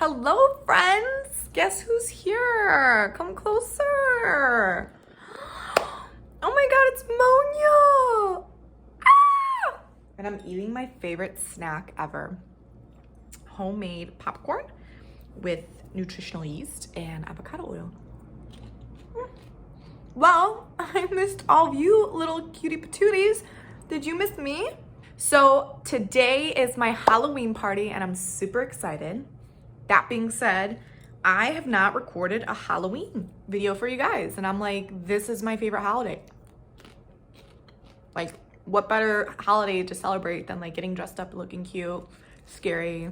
Hello, friends. Guess who's here? Come closer. Oh my God, it's Monia. Ah! And I'm eating my favorite snack ever. Homemade popcorn with nutritional yeast and avocado oil. Well, I missed all of you little cutie patooties. Did you miss me? So today is my Halloween party and I'm super excited. That being said, I have not recorded a Halloween video for you guys. And I'm like, this is my favorite holiday. Like, what better holiday to celebrate than like getting dressed up, looking cute, scary,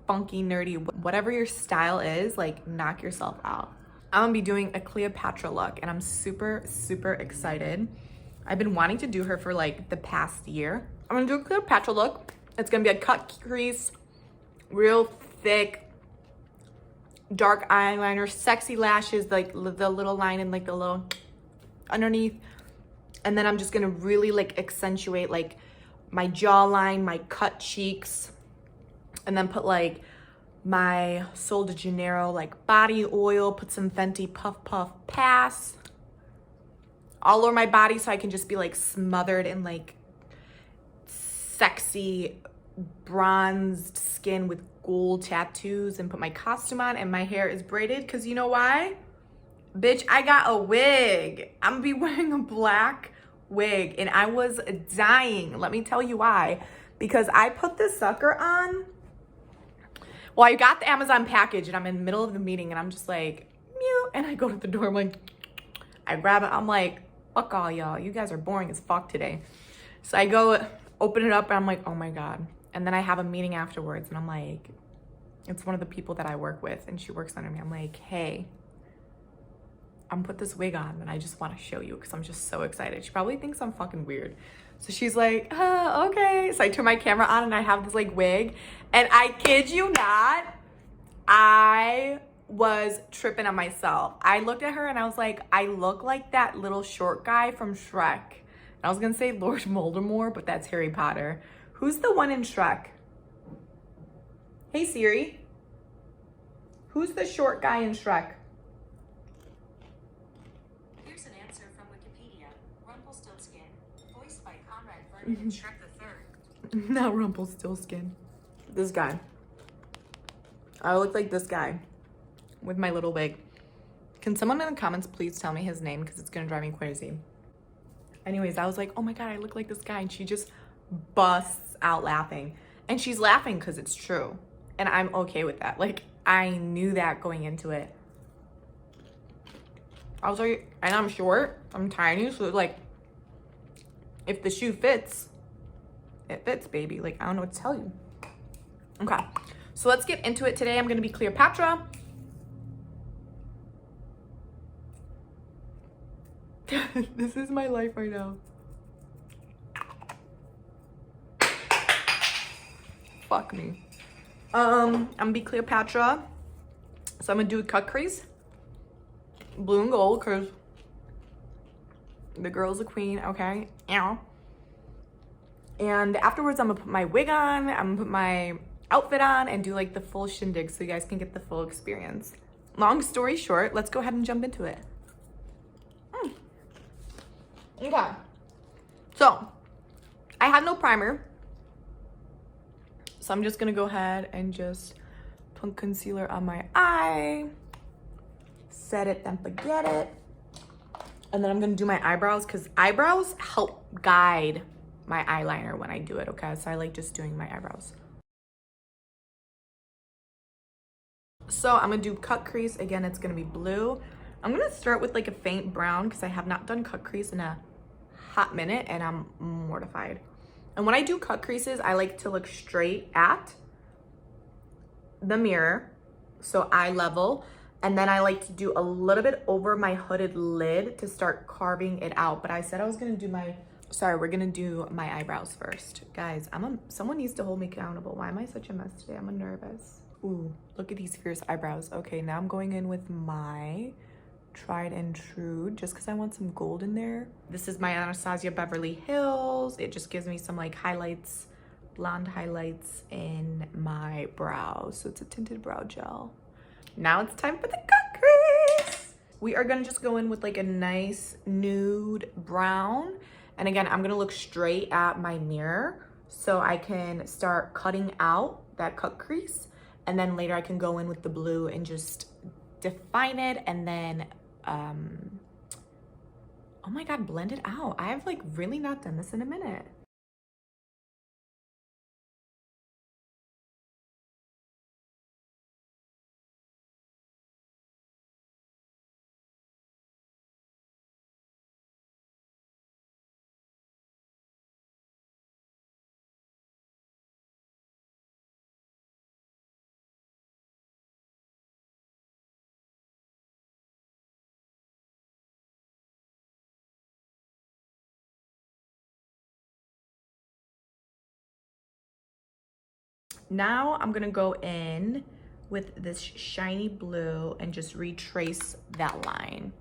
funky, nerdy, whatever your style is, like knock yourself out. I'm gonna be doing a Cleopatra look and I'm super, super excited. I've been wanting to do her for like the past year. I'm gonna do a Cleopatra look. It's gonna be a cut crease, real thick, dark eyeliner, sexy lashes, like the little line and like the little underneath. And then I'm just gonna really like accentuate like my jawline, my cut cheeks, and then put like my Sol de Janeiro like body oil, put some Fenty Puff Puff Pass all over my body so I can just be like smothered in like sexy bronzed skin with gold tattoos, and put my costume on, and my hair is braided because you know why? Bitch, I got a wig. I'm gonna be wearing a black wig and I was dying. Let me tell you why. Because I put this sucker on. Well, I got the Amazon package and I'm in the middle of the meeting and I'm just like, mew, and I go to the door, I'm like, I grab it, I'm like, fuck all y'all, you guys are boring as fuck today. So I go open it up and I'm like, oh my God. And then I have a meeting afterwards and I'm like, it's one of the people that I work with and she works under me. I'm like, hey, I'm gonna put this wig on and I just want to show you because I'm just so excited. She probably thinks I'm fucking weird. So she's like, okay. So I turn my camera on and I have this like wig, and I kid you not, I was tripping on myself. I looked at her and I was like, I look like that little short guy from Shrek. I was gonna say Lord Voldemort, but that's Harry Potter. Who's the one in Shrek? Hey Siri. Who's the short guy in Shrek? Here's an answer from Wikipedia. Rumpelstiltskin, voiced by Conrad Vernon in Shrek the Third. Not Rumpelstiltskin. This guy. I look like this guy with my little wig. Can someone in the comments please tell me his name because it's gonna drive me crazy. Anyways, I was like, oh my God, I look like this guy. And she just busts out laughing. And she's laughing because it's true. And I'm okay with that. Like, I knew that going into it. I was like, and I'm short, I'm tiny, so like, if the shoe fits, it fits, baby. Like, I don't know what to tell you. Okay, so let's get into it. Today I'm gonna be Cleopatra. This is my life right now. Fuck me. I'm gonna be Cleopatra. So I'm gonna do a cut crease, blue and gold, because the girl's a queen, okay? Ow. And afterwards, I'm gonna put my wig on, I'm gonna put my outfit on, and do like the full shindig so you guys can get the full experience. Long story short, let's go ahead and jump into it. Okay. So, I have no primer. So I'm just gonna go ahead and just put concealer on my eye, set it, then forget it. And then I'm gonna do my eyebrows because eyebrows help guide my eyeliner when I do it, okay? So I like just doing my eyebrows. So I'm gonna do cut crease. Again, it's gonna be blue. I'm gonna start with like a faint brown because I have not done cut crease in a hot minute and I'm mortified. And when I do cut creases, I like to look straight at the mirror, so eye level. And then I like to do a little bit over my hooded lid to start carving it out. But I said I was gonna do we're gonna do my eyebrows first. Guys, someone needs to hold me accountable. Why am I such a mess today? I'm nervous. Ooh, look at these fierce eyebrows. Okay, now I'm going in with my tried and true just because I want some gold in there. This is my Anastasia Beverly Hills. It just gives me some like highlights blonde highlights in my brows. So it's a tinted brow gel. Now it's time for the cut crease. We are gonna just go in with like a nice nude brown. And again, I'm gonna look straight at my mirror so I can start cutting out that cut crease. And then later I can go in with the blue and just define it and then, oh my God, blend it out. I've like really not done this in a minute. Now I'm gonna go in with this shiny blue and just retrace that line.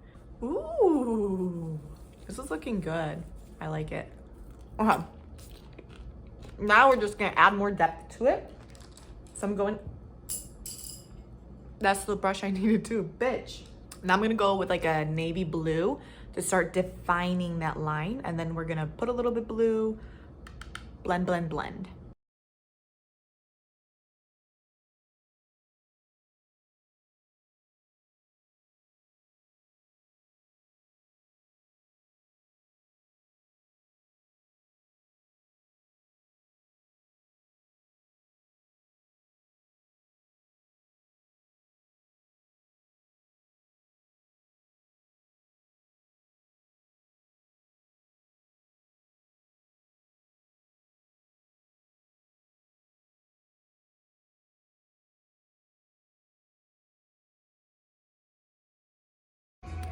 Ooh, this is looking good. I like it. Okay. Now we're just gonna add more depth to it. So I'm going, that's the brush I needed too, bitch. Now I'm gonna go with like a navy blue to start defining that line. And then we're gonna put a little bit blue, blend, blend, blend.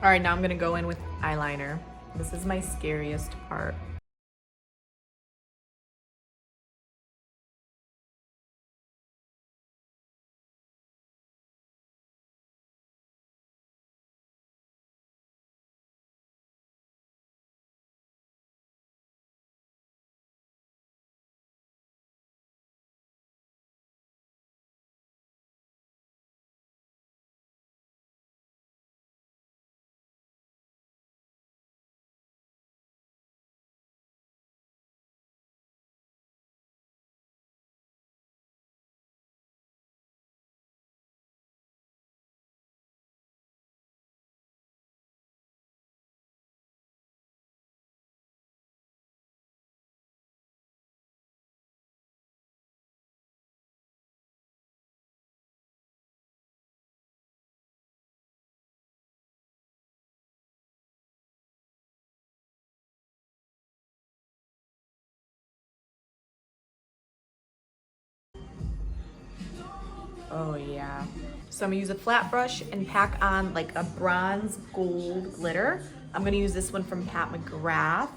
All right, now I'm gonna go in with eyeliner. This is my scariest part. Oh yeah. So I'm gonna use a flat brush and pack on like a bronze gold glitter. I'm gonna use this one from Pat McGrath.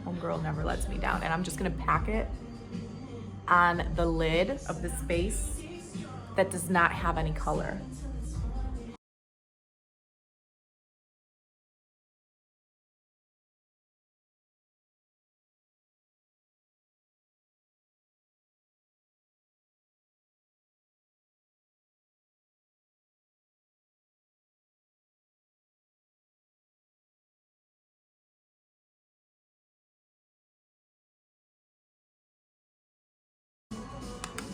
Homegirl never lets me down. And I'm just gonna pack it on the lid of the space that does not have any color.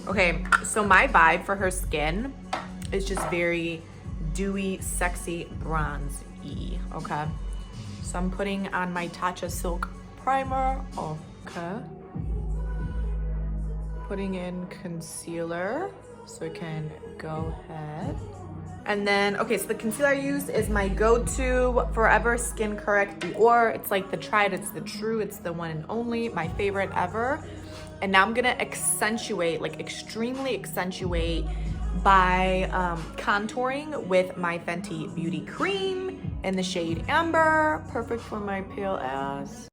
Okay, so my vibe for her skin is just very dewy, sexy, bronze-y, okay? So I'm putting on my Tatcha Silk Primer, okay. Putting in concealer, so I can go ahead. And then, okay, so the concealer I used is my go-to Forever Skin Correct Dior. It's like the tried, it's the true, it's the one and only, my favorite ever. And now I'm gonna accentuate, like extremely accentuate by contouring with my Fenty Beauty Cream in the shade Amber. Perfect for my pale ass.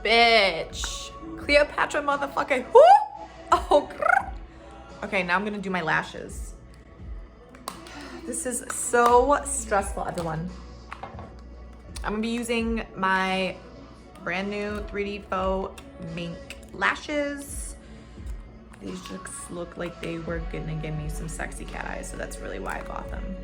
bitch. Cleopatra motherfucker. Whoo! Oh, grrr. Okay, now I'm gonna do my lashes. This is so stressful, everyone. I'm gonna be using my brand new 3D faux mink lashes. These just look like they were gonna give me some sexy cat eyes, so that's really why I bought them.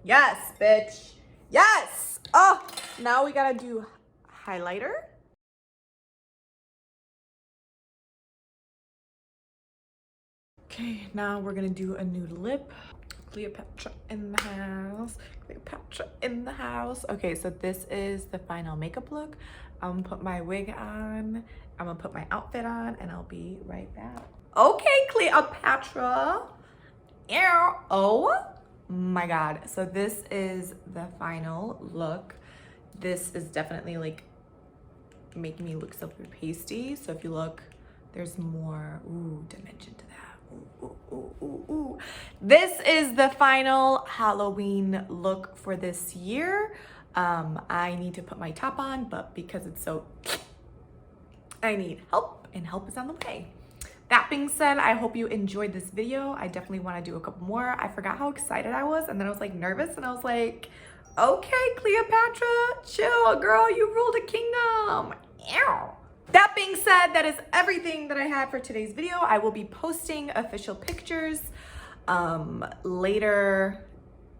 Yes, bitch. Yes. Oh, now we gotta do highlighter. Okay, now we're gonna do a nude lip. Cleopatra in the house. Cleopatra in the house. Okay, so this is the final makeup look. I'm gonna put my wig on. I'm gonna put my outfit on, and I'll be right back. Okay, Cleopatra. Ew. Oh my God. So this is the final look. This is definitely like making me look super pasty. So if you look, there's more dimension to that. Ooh. This is the final Halloween look for this year. I need to put my top on, but because it's so, I need help, and help is on the way. That being said, I hope you enjoyed this video. I definitely want to do a couple more. I forgot how excited I was, and then I was like nervous, and I was like, okay, Cleopatra, chill, girl, you ruled a kingdom. Ew. That being said, that is everything that I had for today's video. I will be posting official pictures later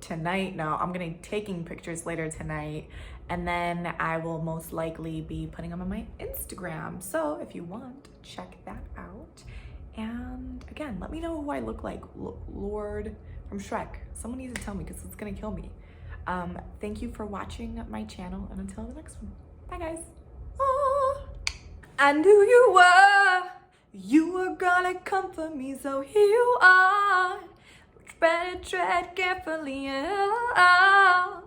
tonight. No, I'm gonna be taking pictures later tonight, and then I will most likely be putting them on my Instagram. So if you want, check that out. And again, let me know who I look like. Lord from Shrek. Someone needs to tell me, because it's gonna kill me. Thank you for watching my channel, and until the next one, bye guys. Oh, I knew you were gonna come for me, so here you are. Better tread carefully. Oh.